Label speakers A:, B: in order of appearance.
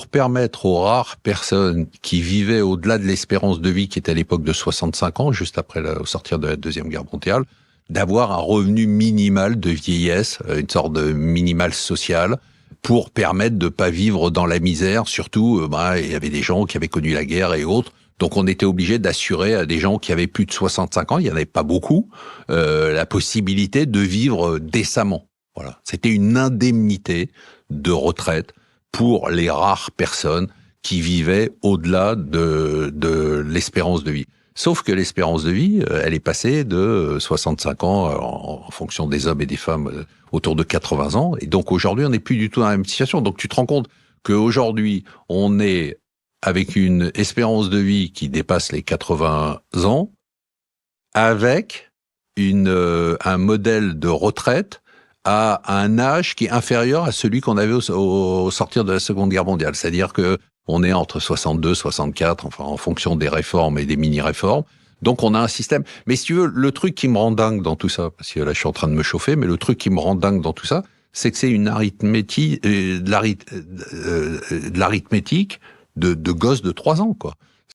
A: pour permettre aux rares personnes qui vivaient au-delà de l'espérance de vie qui était à l'époque de 65 ans, juste après au sortir de la Deuxième Guerre mondiale, d'avoir un revenu minimal de vieillesse, une sorte de minimal social, pour permettre de pas vivre dans la misère. Surtout, il y avait des gens qui avaient connu la guerre et autres. Donc on était obligé d'assurer à des gens qui avaient plus de 65 ans, il y en avait pas beaucoup, la possibilité de vivre décemment. Voilà, c'était une indemnité de retraite pour les rares personnes qui vivaient au-delà de l'espérance de vie. Sauf que l'espérance de vie, elle est passée de 65 ans en fonction des hommes et des femmes autour de 80 ans. Et donc aujourd'hui, on n'est plus du tout dans la même situation. Donc tu te rends compte qu'aujourd'hui, on est avec une espérance de vie qui dépasse les 80 ans, avec un modèle de retraite à un âge qui est inférieur à celui qu'on avait au sortir de la Seconde Guerre mondiale. C'est-à-dire que on est entre 62, 64, enfin en fonction des réformes et des mini-réformes. Donc on a un système. Mais si tu veux, le truc qui me rend dingue dans tout ça, parce que là je suis en train de me chauffer, mais le truc qui me rend dingue dans tout ça, c'est que c'est une arithmétique, de l'arithmétique de gosses de 3 ans, quoi.